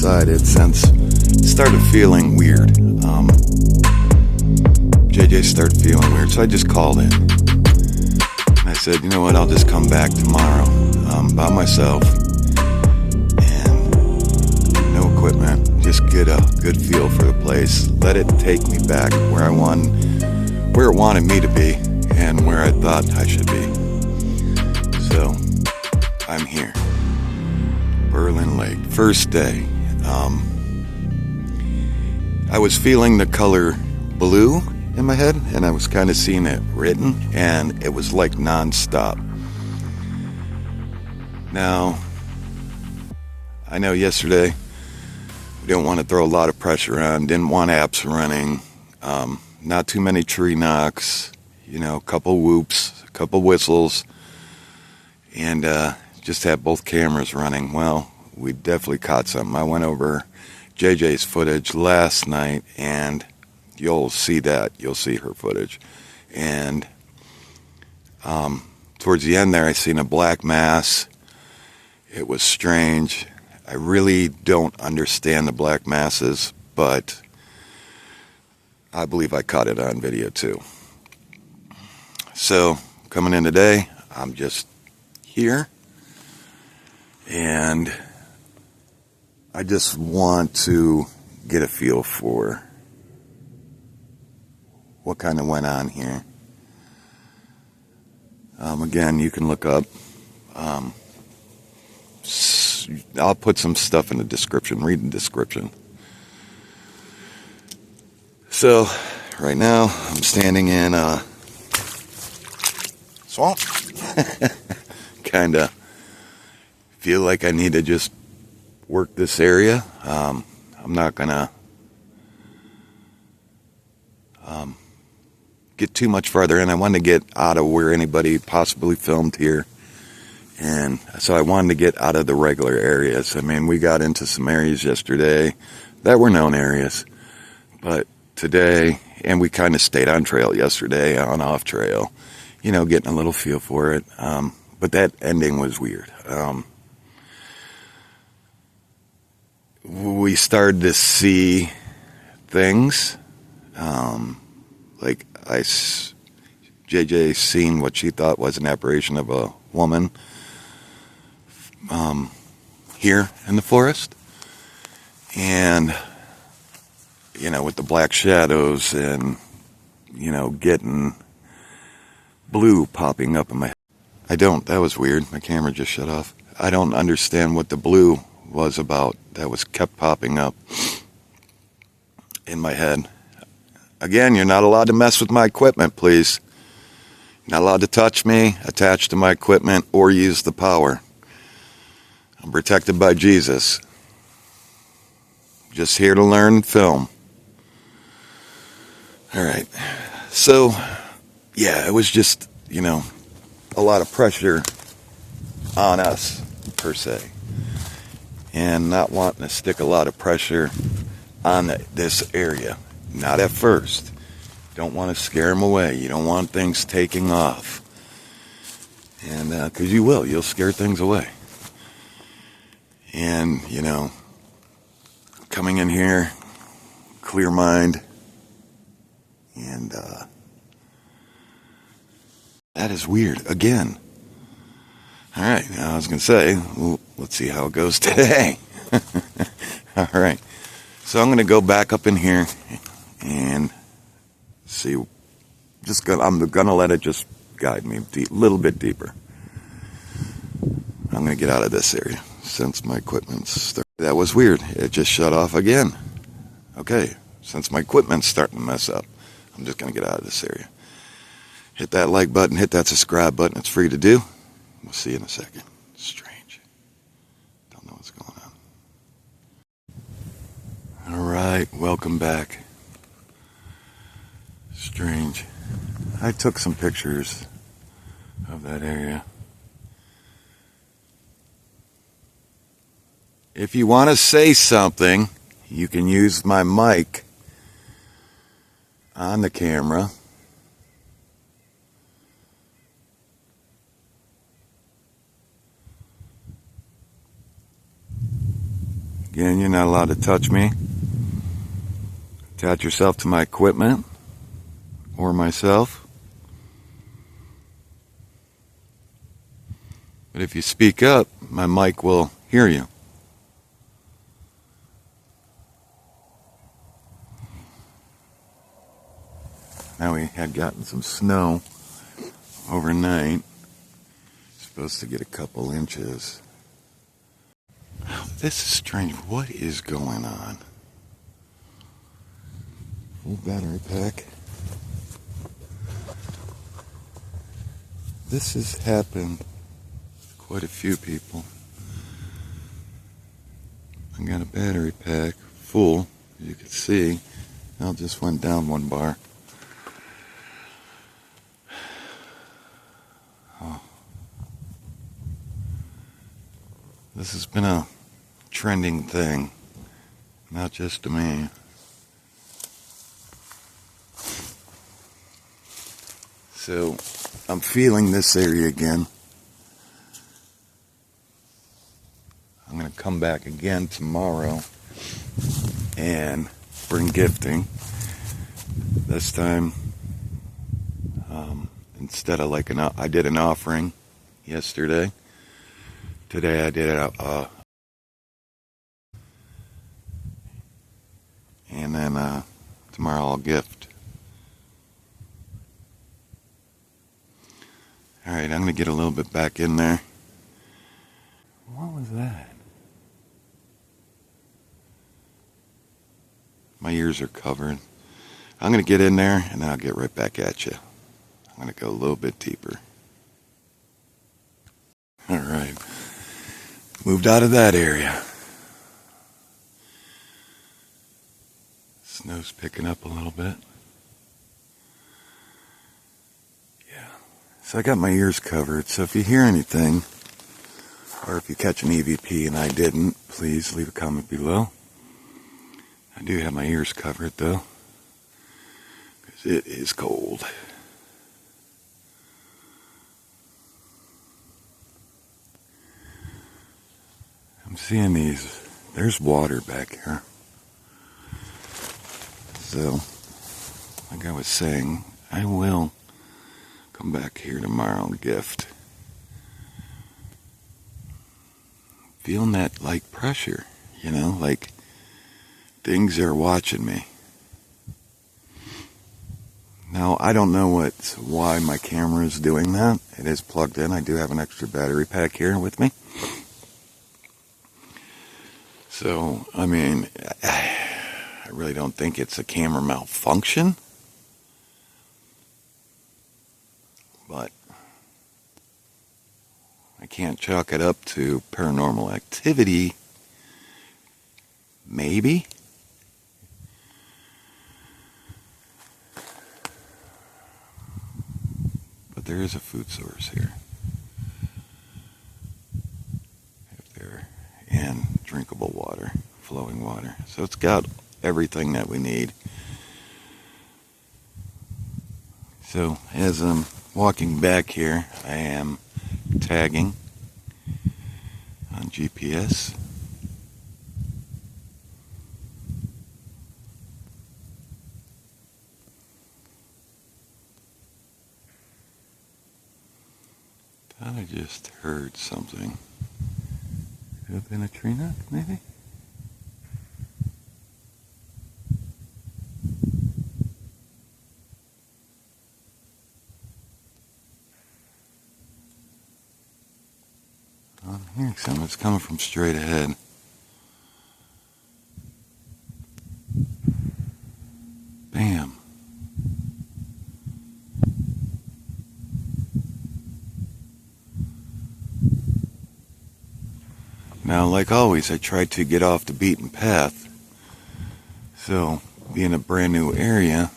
decided, since it started feeling weird, JJ started feeling weird, so I just called in. And I said, you know what, I'll just come back tomorrow by myself and no equipment, just get a good feel for the place, let it take me back where it wanted me to be and where I thought I should be. So I'm here, Berlin Lake, first day. I was feeling the color blue in my head, and I was kind of seeing it written, and it was like non-stop. Now, I know yesterday we didn't want to throw a lot of pressure on, didn't want apps running, not too many tree knocks, you know, a couple whoops, a couple whistles, and just have both cameras running. Well, we definitely caught something. I went over JJ's footage last night, and you'll see that. You'll see her footage. And towards the end there, I seen a black mass. It was strange. I really don't understand the black masses, but I believe I caught it on video too. So, coming in today, I'm just here, and I just want to get a feel for what kind of went on here. Again, you can look up. I'll put some stuff in the description. Read the description. So, right now, I'm standing in a swamp. Kinda feel like I need to just work this area. I'm not gonna get too much farther in. I wanted to get out of where anybody possibly filmed here, and so I wanted to get out of the regular areas. I mean, we got into some areas yesterday that were known areas, but today, and we kind of stayed on trail yesterday, on off trail, you know, getting a little feel for it. But that ending was weird. We started to see things, like JJ seen what she thought was an apparition of a woman here in the forest, and you know, with the black shadows and, you know, getting blue popping up in my head. That was weird, my camera just shut off. I don't understand what the blue was about that was kept popping up in my head. Again, you're not allowed to mess with my equipment, please. You're not allowed to touch me, attach to my equipment, or use the power. I'm protected by Jesus. Just here to learn film. Alright, so, yeah, it was just, you know, a lot of pressure on us, per se. And not wanting to stick a lot of pressure on this area. Not at first. Don't want to scare them away. You don't want things taking off. And, because you will. You'll scare things away. And, you know, coming in here, clear mind. And, that is weird. Again. Alright, I was going to say, well, let's see how it goes today. Alright. So I'm going to go back up in here and see. I'm going to let it just guide me a little bit deeper. I'm going to get out of this area since my equipment's starting. That was weird. It just shut off again. Okay, since my equipment's starting to mess up, I'm just going to get out of this area. Hit that like button, hit that subscribe button. It's free to do. We'll see you in a second. Strange. Don't know what's going on. Alright, welcome back. Strange. I took some pictures of that area. If you want to say something, you can use my mic on the camera. Again, you're not allowed to touch me. Attach yourself to my equipment or myself. But if you speak up, my mic will hear you. Now we had gotten some snow overnight. Supposed to get a couple inches. This is strange. What is going on? Full battery pack. This has happened to quite a few people. I got a battery pack full, as you can see. Now it just went down one bar. Oh. This has been a trending thing, not just to me. So I'm feeling this area again. I'm going to come back again tomorrow and bring gifting. This time, instead of like I did an offering yesterday. Today I did and then tomorrow I'll gift. Alright, I'm going to get a little bit back in there. What was that? My ears are covered. I'm going to get in there and then I'll get right back at you. I'm going to go a little bit deeper. Alright. Moved out of that area. Snow's picking up a little bit. Yeah. So I got my ears covered. So if you hear anything, or if you catch an EVP and I didn't, please leave a comment below. I do have my ears covered though, because it is cold. I'm seeing these. There's water back here. So, like I was saying, I will come back here tomorrow and gift. Feeling that like pressure, you know, like things are watching me. Now, I don't know why my camera is doing that. It is plugged in. I do have an extra battery pack here with me. So, I mean, I really don't think it's a camera malfunction. But I can't chalk it up to paranormal activity. Maybe. But there is a food source here. And drinkable water, flowing water. So it's got everything that we need. So as I'm walking back here, I am tagging on GPS. Thought I just heard something. Could have been a tree knock, maybe? I'm hearing something. It's coming from straight ahead. Bam. Now, like always, I try to get off the beaten path. So, being a brand new area,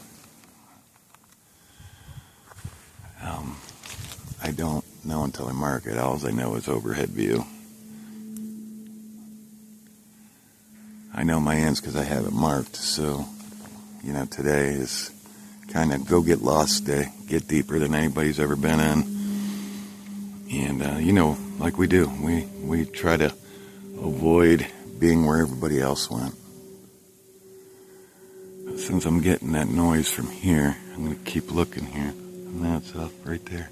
I don't know until I mark it. All I know is overhead view. I know my ends because I have it marked. So, you know, today is kind of go get lost day. Get deeper than anybody's ever been in. And, you know, like we do, we try to avoid being where everybody else went. But since I'm getting that noise from here, I'm going to keep looking here. And that's up right there.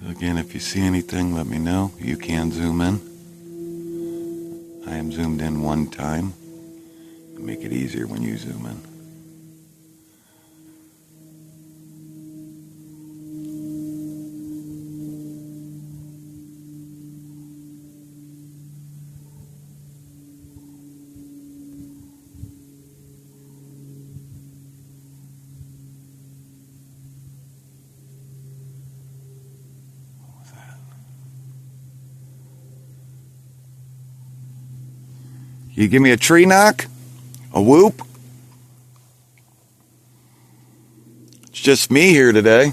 Again, if you see anything, let me know. You can zoom in. I am zoomed in one time. Make it easier when you zoom in. You give me a tree knock? A whoop? It's just me here today.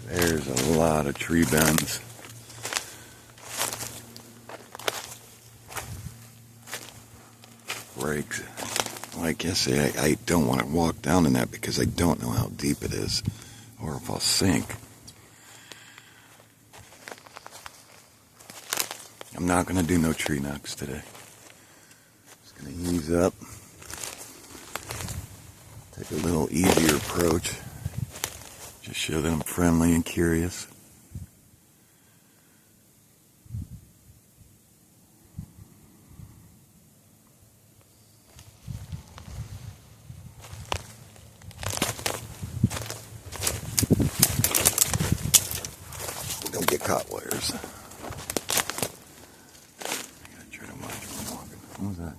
There's a lot of tree bends. Breaks. Like yesterday, I don't want to walk down in that because I don't know how deep it is or if I'll sink. I'm not going to do no tree knocks today. Just going to ease up. Take a little easier approach. Just show that I'm friendly and curious. Don't get caught wires. What was that?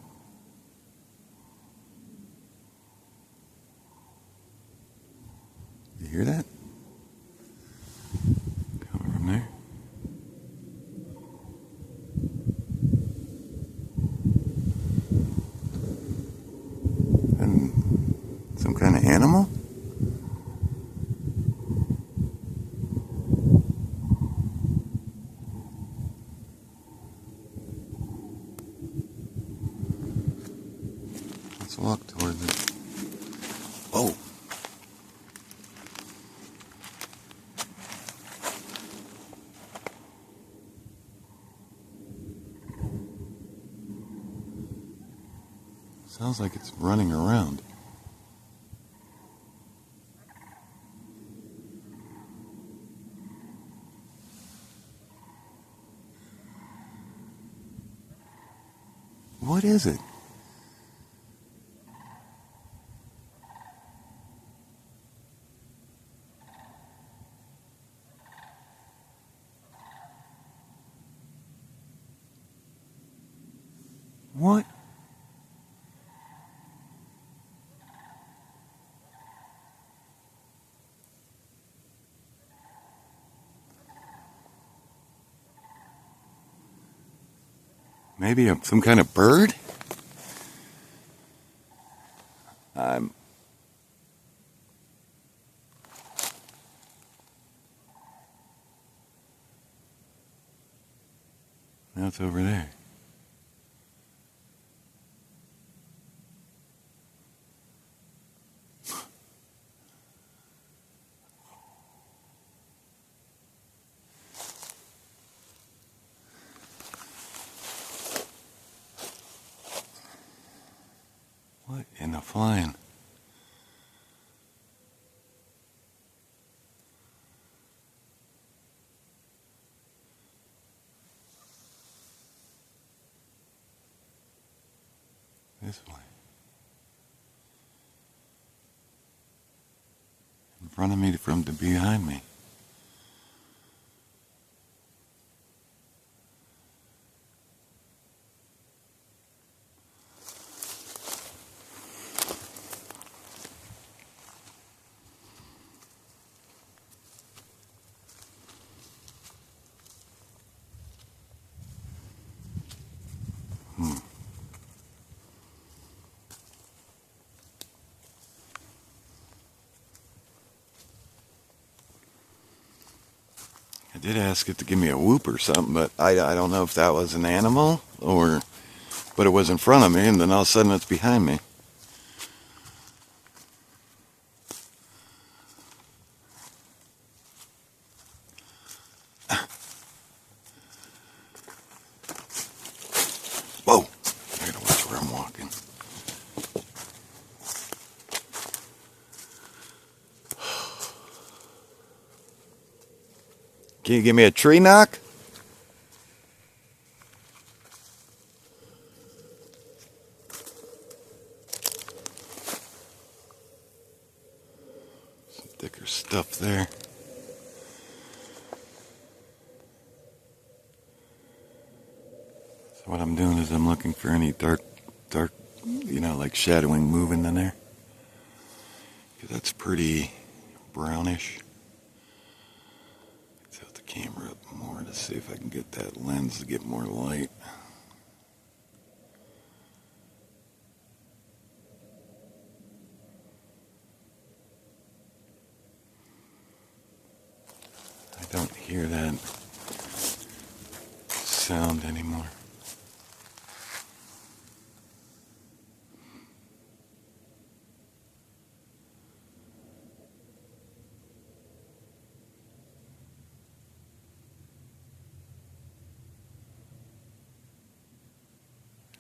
You hear that? Coming from there. And some kind of animal? Let's walk towards it. Oh! Sounds like it's running around. What is it? What? Maybe some kind of bird? Now it's over there. What in the flying? This way. In front of me from behind me. I did ask it to give me a whoop or something, but I don't know if that was an animal or, but it was in front of me and then all of a sudden it's behind me. Can you give me a tree knock? Some thicker stuff there. So what I'm doing is I'm looking for any dark, like shadowing moving in there. Because that's pretty brownish. Tilt the camera up more to see if I can get that lens to get more light. I don't hear that sound anymore.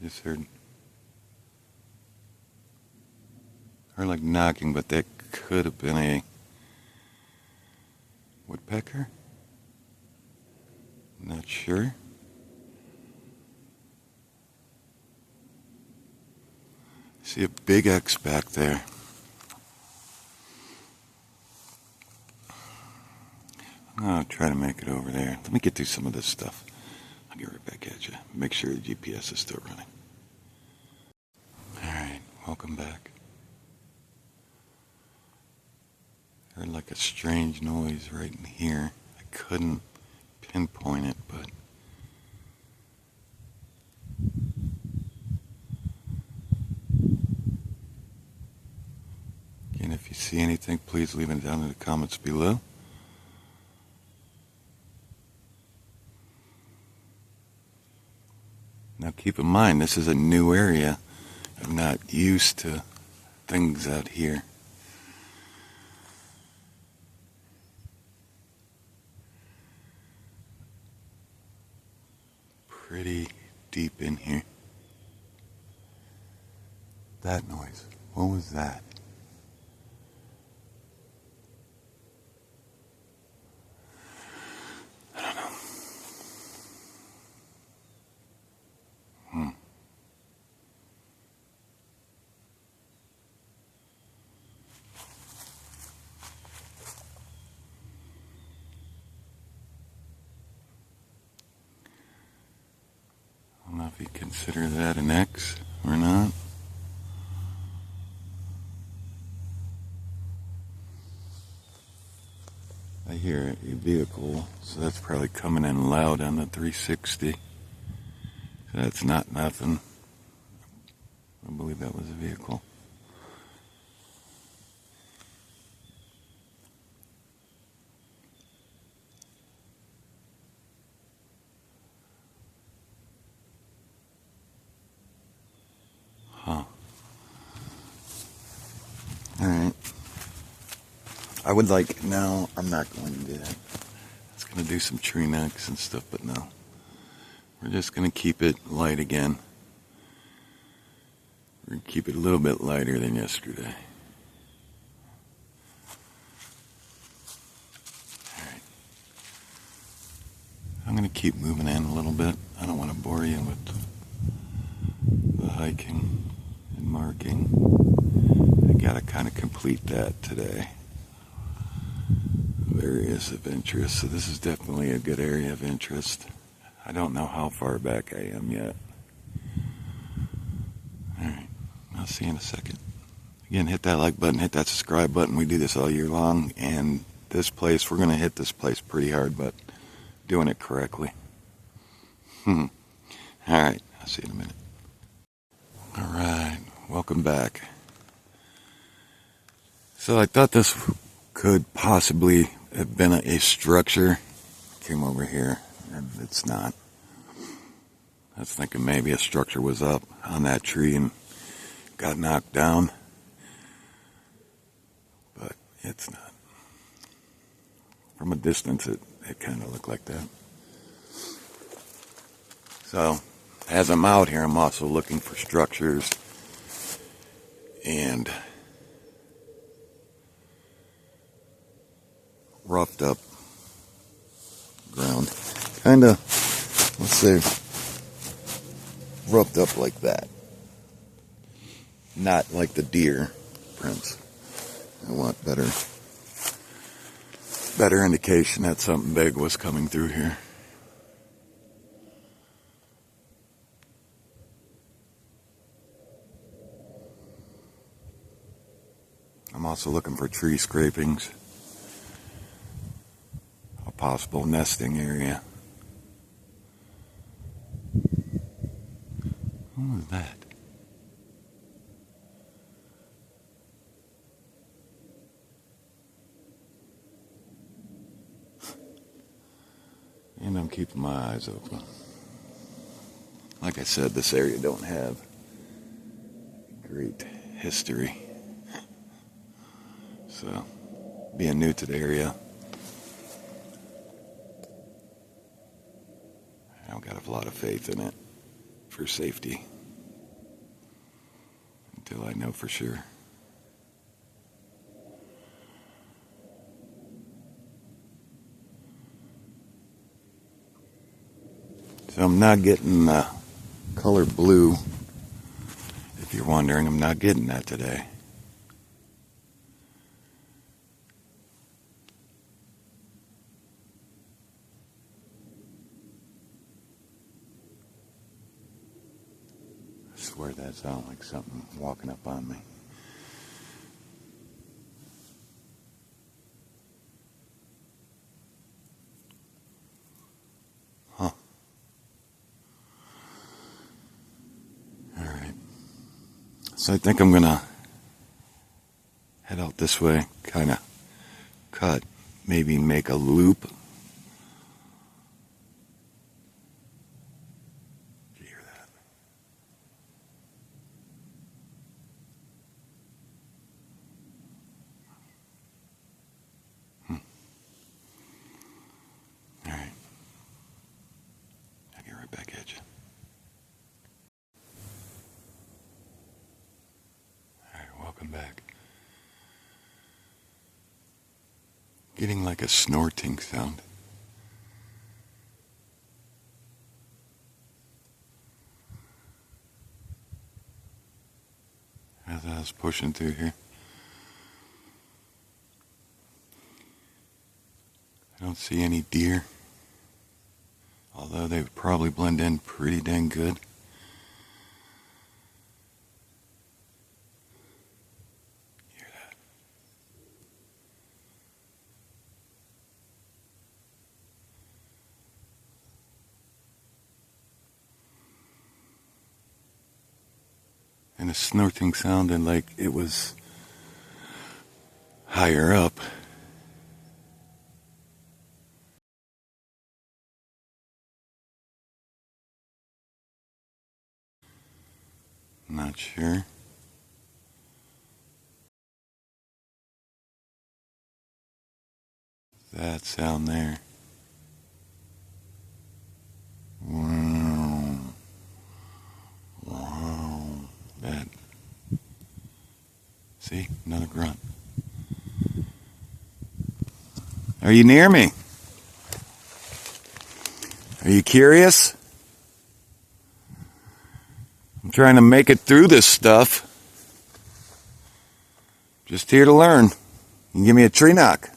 Just heard like knocking, but that could have been a woodpecker. Not sure. See a big X back there. I'll try to make it over there. Let me get through some of this stuff. I'll get right back at you. Make sure the GPS is still running. Alright, welcome back. Heard like a strange noise right in here. I couldn't pinpoint it, but again, if you see anything, please leave it down in the comments below. Now keep in mind, this is a new area. I'm not used to things out here. Pretty deep in here. That noise, what was that? I don't know. I don't know if you consider that an X or not. I hear a vehicle, so that's probably coming in loud on the 360. So that's not nothing. I believe that was a vehicle. Huh. Alright. I would like, no, I'm not going to do that. I was going to do some tree knocks and stuff, but no. We're just going to keep it light again. We're going to keep it a little bit lighter than yesterday. Alright. I'm going to keep moving in a little bit. I don't want to bore you with the hiking and marking. I got to kind of complete that today. Areas of interest, so this is definitely a good area of interest. I don't know how far back I am yet. Alright, I'll see you in a second. Again, hit that like button, hit that subscribe button. We do this all year long, and this place, we're going to hit this place pretty hard, but doing it correctly. Alright, I'll see you in a minute. Alright, welcome back. So I thought this could possibly have been a structure. Came over here, and it's not. I was thinking maybe a structure was up on that tree and got knocked down, but it's not. From a distance, it kind of looked like that. So, as I'm out here, I'm also looking for structures and roughed up kind of, let's say, rubbed up like that. Not like the deer prints. I want better indication that something big was coming through here. I'm also looking for tree scrapings. A possible nesting area. What was that? And I'm keeping my eyes open. Like I said, this area don't have great history. So, being new to the area, I don't got a lot of faith in it for safety until I know for sure. So I'm not getting color blue. If you're wondering, I'm not getting that today. I swear that sounds like something walking up on me. Huh. Alright. So I think I'm gonna head out this way, kind of cut, maybe make a loop. Did you hear that? Alright. I'll get right back at you. Alright, welcome back. Getting like a snorting sound. As I was pushing through here. I don't see any deer, although they would probably blend in pretty dang good. Hear that? And the snorting sounded like it was higher up. Not sure. That sound there. Wow. Wow. That. See? Another grunt. Are you near me? Are you curious? I'm trying to make it through this stuff. Just here to learn. You can give me a tree knock.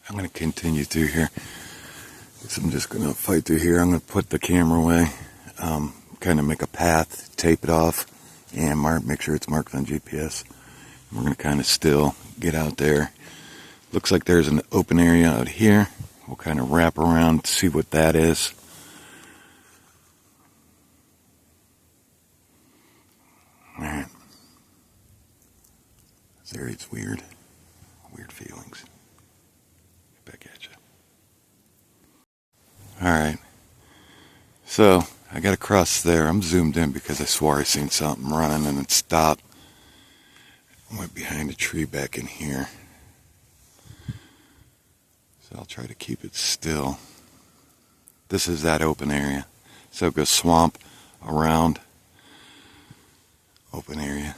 I'm going to continue through here. Guess I'm just going to fight through here. I'm going to put the camera away, kind of make a path, tape it off, and make sure it's marked on GPS. We're going to kind of still get out there, Looks like there's an open area out here. We'll kind of wrap around to see what that is. Alright. This area's weird. Weird feelings. Back at you. Alright. So, I got across there. I'm zoomed in because I swore I seen something running and it stopped. Went behind a tree back in here. So I'll try to keep it still. This is that open area. So it goes swamp around. Open area.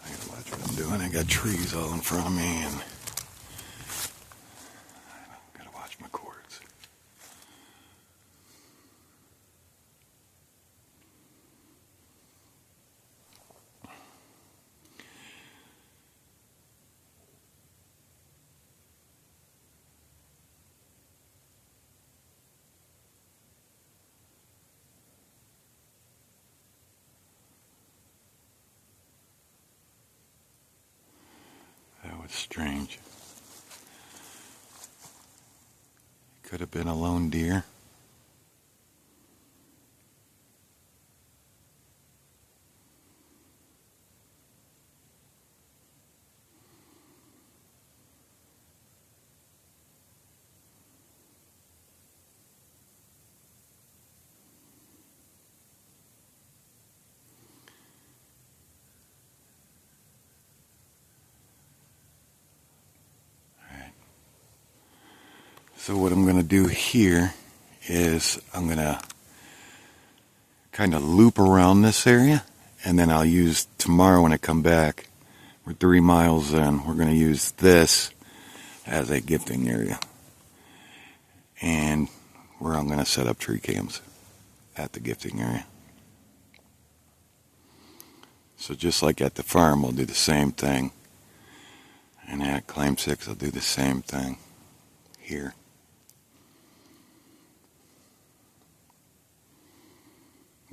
I gotta watch what I'm doing. I got trees all in front of me and I gotta watch my cords. That was strange. Could have been a lone deer. So what I'm going to do here is I'm going to kind of loop around this area, and then I'll use tomorrow when I come back. We're 3 miles in. We're going to use this as a gifting area, and where I'm going to set up tree cams at the gifting area. So just like at the farm, we'll do the same thing, and at Claim 6, I'll do the same thing here.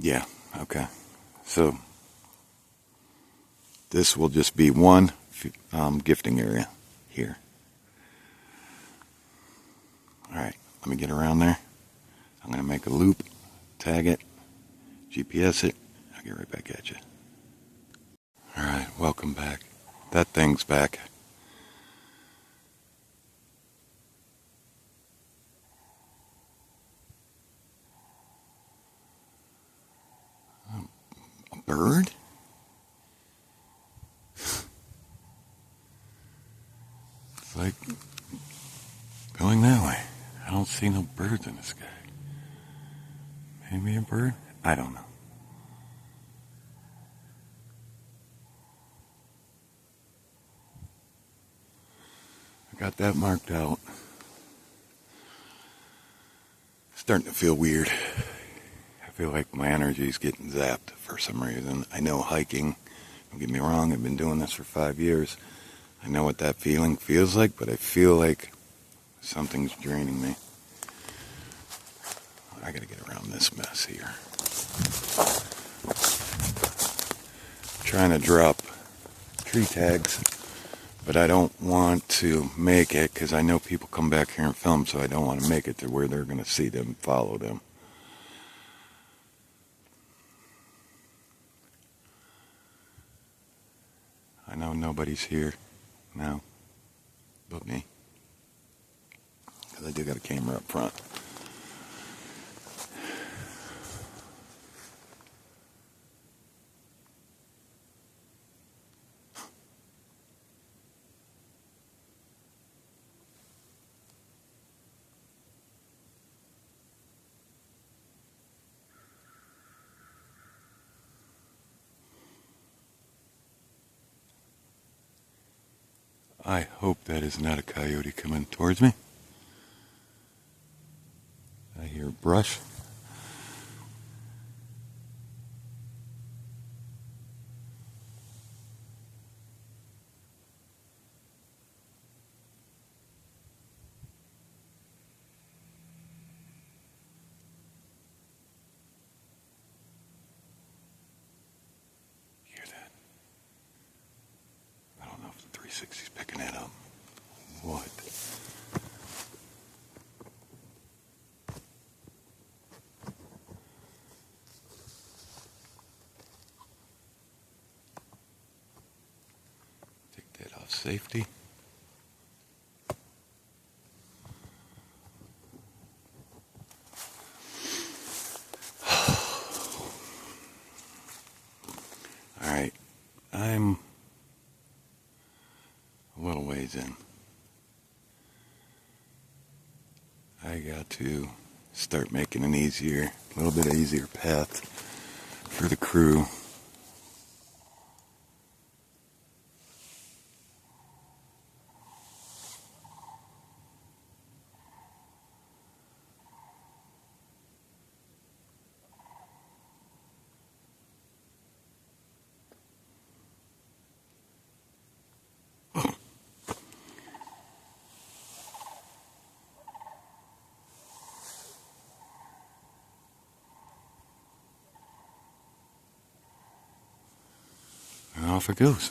Yeah, okay. So this will just be one gifting area here. Alright, let me get around there. I'm going to make a loop, tag it, GPS it. I'll get right back at you. Alright, welcome back. That thing's back. A bird? It's like going that way. I don't see no birds in the sky. Maybe a bird? I don't know. I got that marked out. Starting to feel weird. I feel like my energy's getting zapped for some reason. I know hiking, don't get me wrong, I've been doing this for 5 years. I know what that feeling feels like, but I feel like something's draining me. I gotta get around this mess here. Trying to drop tree tags, but I don't want to make it because I know people come back here and film, so I don't want to make it to where they're going to see them, follow them. I know nobody's here now but me, because I do got a camera up front. I hope that is not a coyote coming towards me. I hear brush. Hear that? 360's picking that up. What? Take that off safety. Alright, I'm a little ways in. I got to start making a little bit easier path for the crew. And off it goes.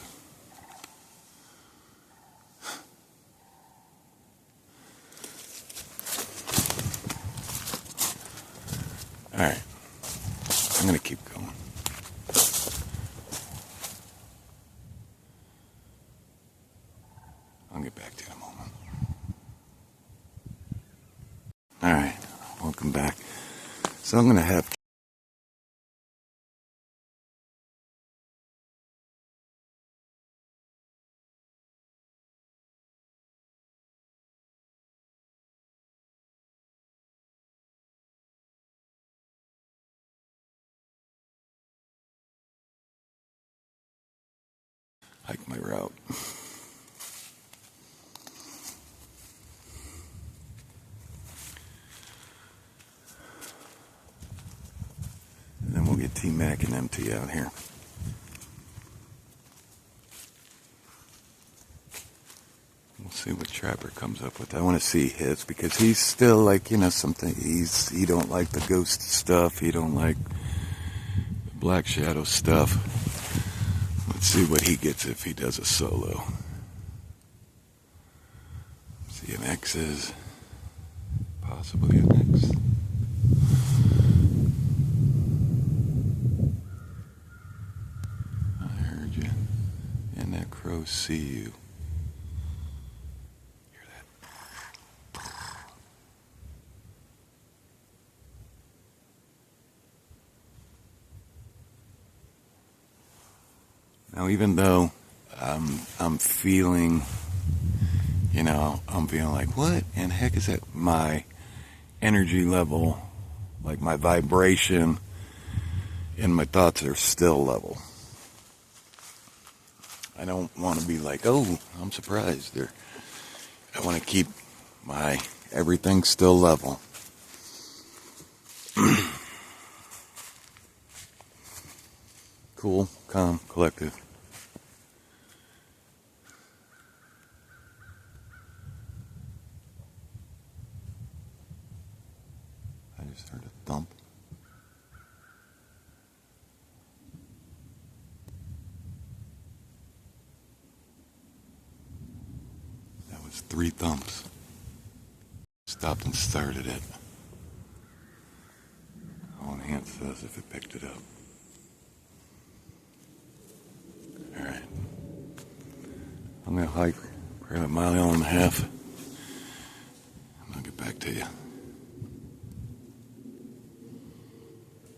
Alright, I'm going to keep going. I'll get back to you in a moment. Alright, welcome back. So I'm going to have hike my route. And then we'll get T-Mac and MT out here. We'll see what Trapper comes up with. I want to see his because he's still like, something. He don't like the ghost stuff. He don't like the black shadow stuff. Let's see what he gets if he does a solo. See an X's. Possibly an X. I heard you. And that crow see you. Hear that? Now, even though I'm feeling, I'm feeling like, what in the heck is that? My energy level, like my vibration and my thoughts are still level. I don't want to be like, oh, I'm surprised. I want to keep my everything still level. Cool, calm, collective. I just heard a thump. That was 3 thumps. Stopped and started it. I'll enhance this if it picked it up. Alright. I'm going to hike probably 1.5 miles. I'll get back to you.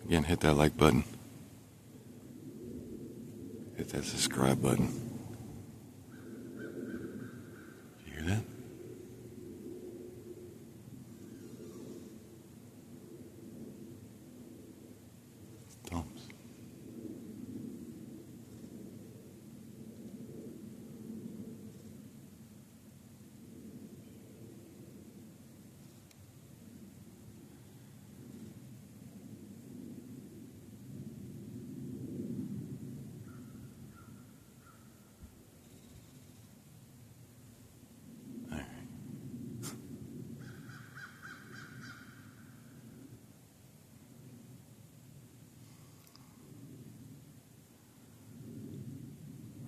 Again, hit that like button. Hit that subscribe button. You hear that? Thumbs.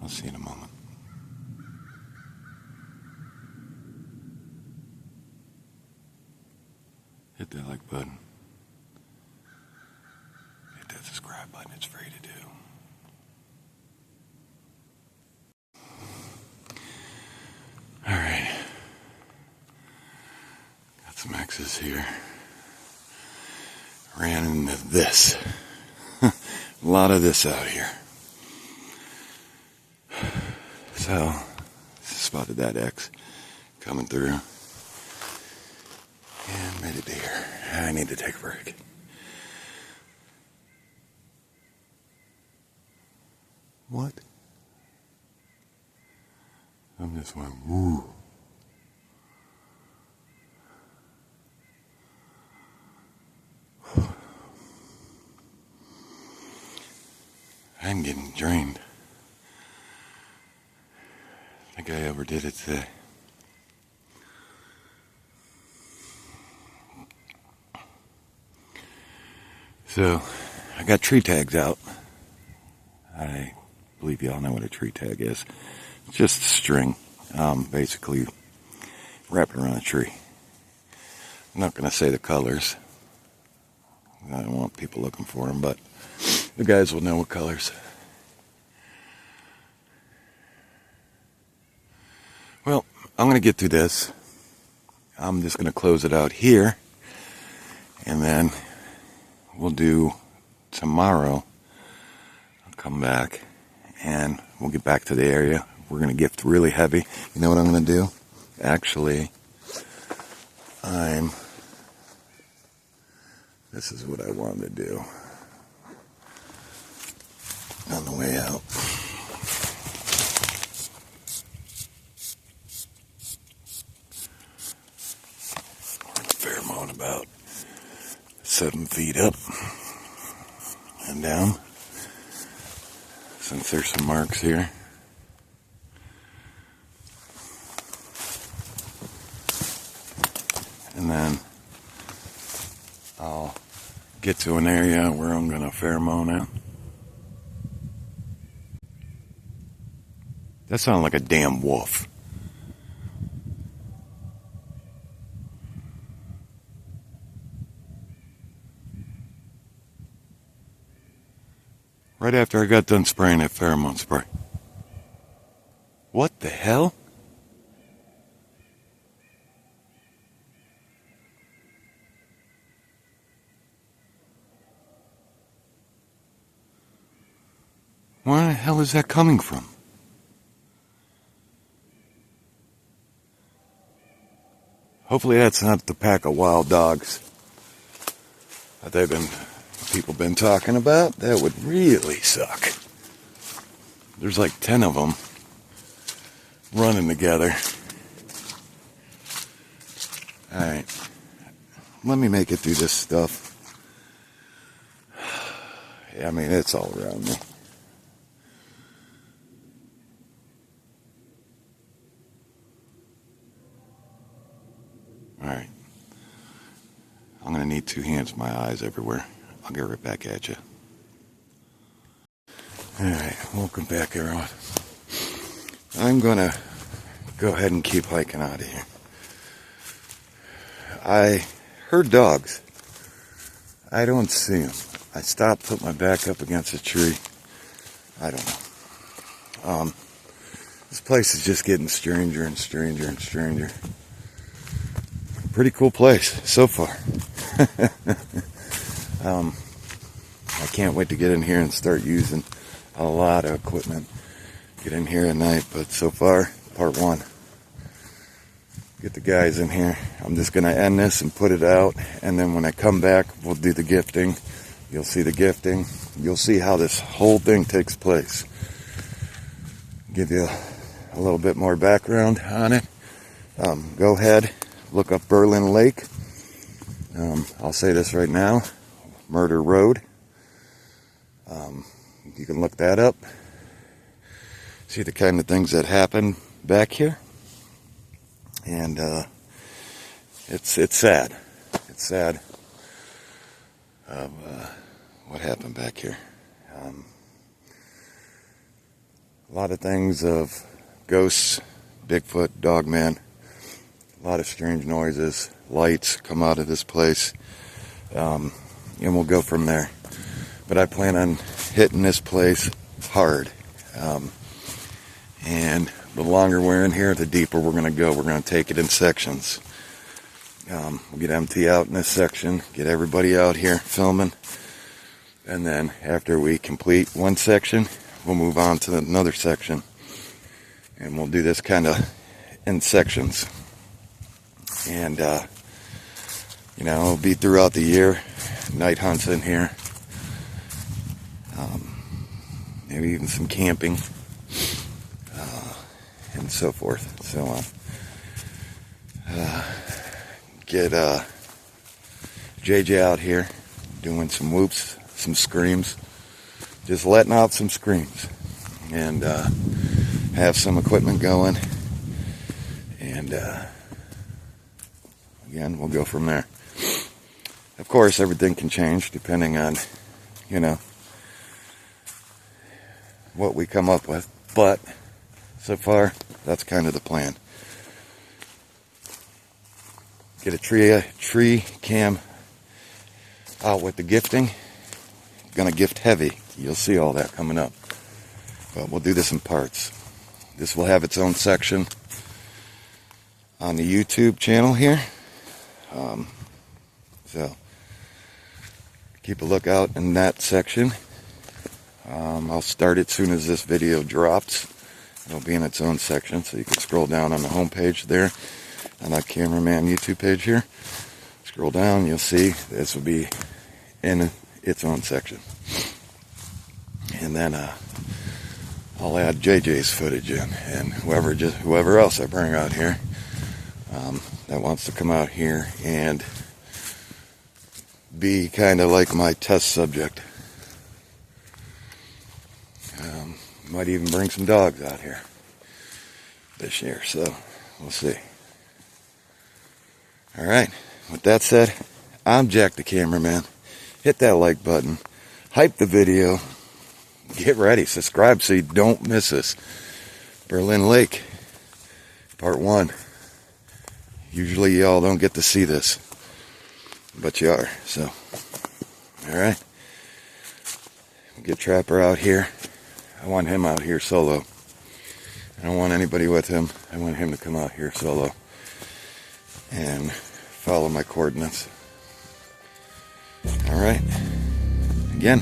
I'll see you in a moment. that like button. Hit that subscribe button. It's free to do. Alright. Got some X's here. Ran into this. A lot of this out here. So, spotted that X coming through. And made it here. I need to take a break. What? I'm just went, woo. I'm getting drained. I think I overdid it today. So, I got tree tags out. I believe y'all know what a tree tag is. It's just a string, basically wrapped around a tree. I'm not going to say the colors. I don't want people looking for them, but the guys will know what colors. Well, I'm going to get through this. I'm just going to close it out here. And then we'll do tomorrow. I'll come back and we'll get back to the area. We're going to gift really heavy. You know what I'm going to do? Actually, this is what I wanted to do on the way out. Pheromone about 7 feet up and down, since there's some marks here. And then I'll get to an area where I'm going to pheromone out. That sounded like a damn wolf. Right after I got done spraying that pheromone spray. What the hell? Where the hell is that coming from? Hopefully that's not the pack of wild dogs that people been talking about. That would really suck. There's like 10 of them running together. Alright. Let me make it through this stuff. I mean, it's all around me. Alright. I'm going to need 2 hands, my eyes everywhere. I'll get right back at you. Alright, welcome back everyone. I'm going to go ahead and keep hiking out of here. I heard dogs. I don't see them. I stopped, put my back up against a tree. I don't know. This place is just getting stranger and stranger and stranger. Pretty cool place so far. I can't wait to get in here and start using a lot of equipment. Get in here at night, but so far, part 1. Get the guys in here. I'm just going to end this and put it out, and then when I come back, we'll do the gifting. You'll see the gifting. You'll see how this whole thing takes place. Give you a little bit more background on it. Go ahead. Look up Berlin Lake. I'll say this right now. Murder Road. You can look that up. See the kind of things that happen back here. And it's sad. It's sad of what happened back here. A lot of things of ghosts, Bigfoot, Dogman. A A lot of strange noises, lights come out of this place, and we'll go from there. But I plan on hitting this place hard, and the longer we're in here, the deeper we're going to go. We're going to take it in sections. We'll get MT out in this section, get everybody out here filming, and then after we complete one section, we'll move on to another section, and we'll do this kind of in sections. And it'll be throughout the year. Night hunts in here, maybe even some camping, and so forth, so on. Get JJ out here doing some whoops, some screams, just letting out some screams, and have some equipment going, and again, we'll go from there. Of course, everything can change depending on, what we come up with, but so far, that's kind of the plan. Get a tree cam out with the gifting. Gonna gift heavy. You'll see all that coming up. But we'll do this in parts. This will have its own section on the YouTube channel here. So keep a lookout in that section. I'll start it as soon as this video drops. It'll be in its own section, so you can scroll down on the home page there on that cameraman YouTube page here. Scroll down, you'll see this will be in its own section. And then I'll add JJ's footage in, and whoever else I bring out here that wants to come out here and be kind of like my test subject. Might even bring some dogs out here this year, so we'll see. Alright, with that said, I'm Jack the Cameraman. Hit that like button, hype the video, get ready, subscribe so you don't miss this. Berlin Lake, part 1. Usually y'all don't get to see this, but you are, so. Alright, get Trapper out here. I want him out here solo. I don't want anybody with him. I want him to come out here solo and follow my coordinates. Alright. Again,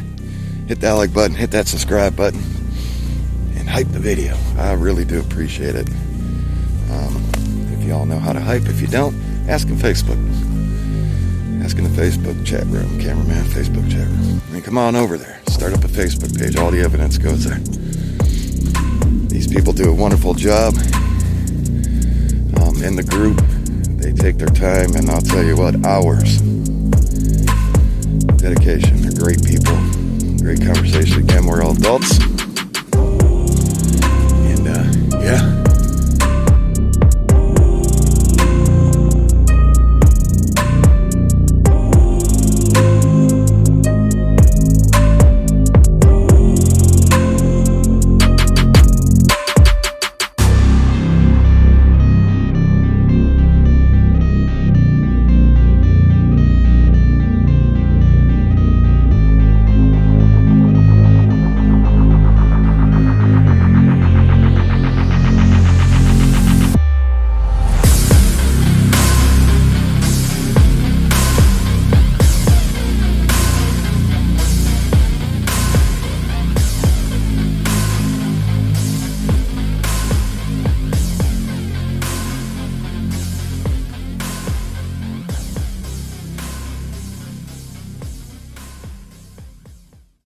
hit that like button, hit that subscribe button, and hype the video. I really do appreciate it. If y'all know how to hype, if you don't, ask in Facebook. Ask in the Facebook chat room, Cameraman Facebook chat room. I mean, come on over there. Start up a Facebook page. All the evidence goes there. These people do a wonderful job in the group. They take their time, and I'll tell you what, hours. Dedication. They're great people. Great conversation. Again, we're all adults.